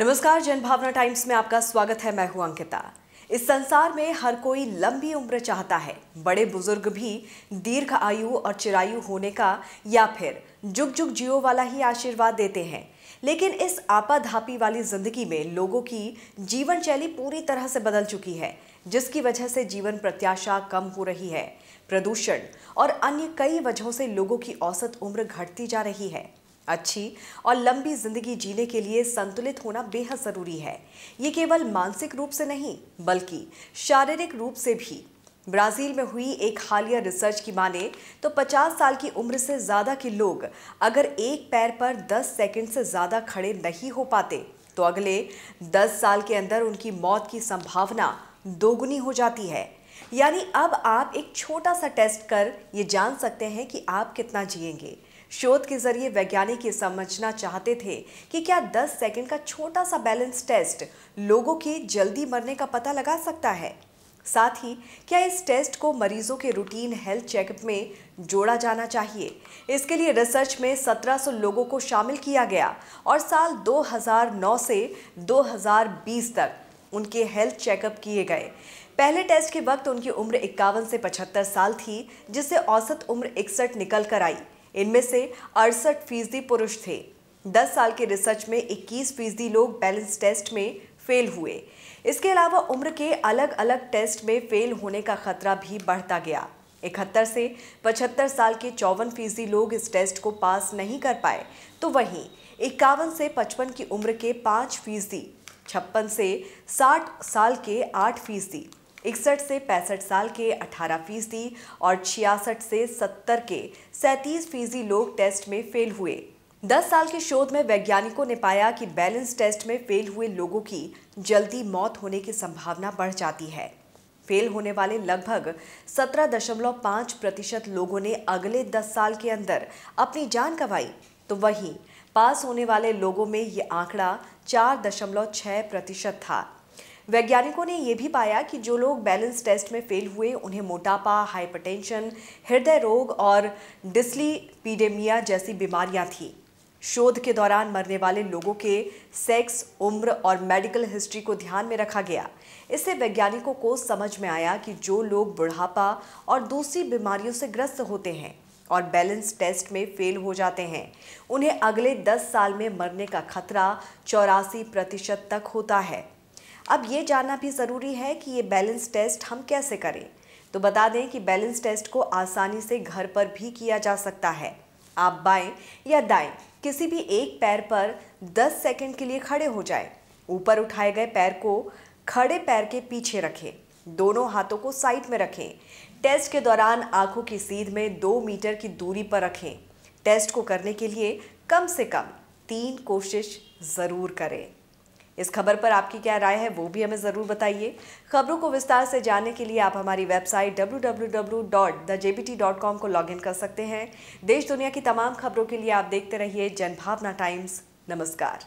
नमस्कार, जनभावना टाइम्स में आपका स्वागत है। मैं हूं अंकिता। इस संसार में हर कोई लंबी उम्र चाहता है। बड़े बुजुर्ग भी दीर्घ आयु और चिरायु होने का या फिर जुग जुग जियो वाला ही आशीर्वाद देते हैं। लेकिन इस आपाधापी वाली जिंदगी में लोगों की जीवन शैली पूरी तरह से बदल चुकी है, जिसकी वजह से जीवन प्रत्याशा कम हो रही है। प्रदूषण और अन्य कई वजहों से लोगों की औसत उम्र घटती जा रही है। अच्छी और लंबी जिंदगी जीने के लिए संतुलित होना बेहद जरूरी है। ये केवल मानसिक रूप से नहीं बल्कि शारीरिक रूप से भी। ब्राजील में हुई एक हालिया रिसर्च की माने तो 50 साल की उम्र से ज्यादा के लोग अगर एक पैर पर 10 सेकंड से ज्यादा खड़े नहीं हो पाते तो अगले 10 साल के अंदर उनकी मौत की संभावना दोगुनी हो जाती है। यानी अब आप एक छोटा सा टेस्ट कर ये जान सकते हैं कि आप कितना जिएंगे। शोध के जरिए वैज्ञानिक ये समझना चाहते थे कि क्या 10 सेकंड का छोटा सा बैलेंस टेस्ट लोगों के जल्दी मरने का पता लगा सकता है। साथ ही क्या इस टेस्ट को मरीजों के रूटीन हेल्थ चेकअप में जोड़ा जाना चाहिए। इसके लिए रिसर्च में 1700 लोगों को शामिल किया गया और साल 2009 से 2020 तक उनके हेल्थ चेकअप किए गए। पहले टेस्ट के वक्त उनकी उम्र 51 से 75 साल थी, जिससे औसत उम्र 61 निकल कर आई। इनमें से 68% पुरुष थे। 10 साल के रिसर्च में 21% लोग बैलेंस टेस्ट में फेल हुए। इसके अलावा उम्र के अलग अलग टेस्ट में फेल होने का खतरा भी बढ़ता गया। 71 से 75 साल के 54% लोग इस टेस्ट को पास नहीं कर पाए, तो वहीं 51 से 55 की उम्र के 5%, 56 से 60 साल के 8%, 61 से 65 साल के 18% और 66 से 70 के 37% लोग टेस्ट में फेल हुए। 10 साल के शोध में वैज्ञानिकों ने पाया कि बैलेंस टेस्ट में फेल हुए लोगों की जल्दी मौत होने की संभावना बढ़ जाती है। फेल होने वाले लगभग 17.5% लोगों ने अगले 10 साल के अंदर अपनी जान गंवाई, तो वहीं पास होने वाले लोगों में ये आंकड़ा 4.6% था। वैज्ञानिकों ने यह भी पाया कि जो लोग बैलेंस टेस्ट में फेल हुए उन्हें मोटापा, हाइपरटेंशन, हृदय रोग और डिस्लीपिडेमिया जैसी बीमारियां थीं। शोध के दौरान मरने वाले लोगों के सेक्स, उम्र और मेडिकल हिस्ट्री को ध्यान में रखा गया। इससे वैज्ञानिकों को समझ में आया कि जो लोग बुढ़ापा और दूसरी बीमारियों से ग्रस्त होते हैं और बैलेंस टेस्ट में फेल हो जाते हैं, उन्हें अगले 10 साल में मरने का खतरा 84% तक होता है। अब ये जानना भी ज़रूरी है कि ये बैलेंस टेस्ट हम कैसे करें। तो बता दें कि बैलेंस टेस्ट को आसानी से घर पर भी किया जा सकता है। आप बाएं या दाएं किसी भी एक पैर पर 10 सेकंड के लिए खड़े हो जाएं। ऊपर उठाए गए पैर को खड़े पैर के पीछे रखें। दोनों हाथों को साइड में रखें। टेस्ट के दौरान आंखों की सीध में 2 मीटर की दूरी पर रखें। टेस्ट को करने के लिए कम से कम 3 कोशिश ज़रूर करें। इस खबर पर आपकी क्या राय है वो भी हमें ज़रूर बताइए। खबरों को विस्तार से जानने के लिए आप हमारी वेबसाइट www.thejbt.com को लॉगिन कर सकते हैं। देश दुनिया की तमाम खबरों के लिए आप देखते रहिए जनभावना टाइम्स। नमस्कार।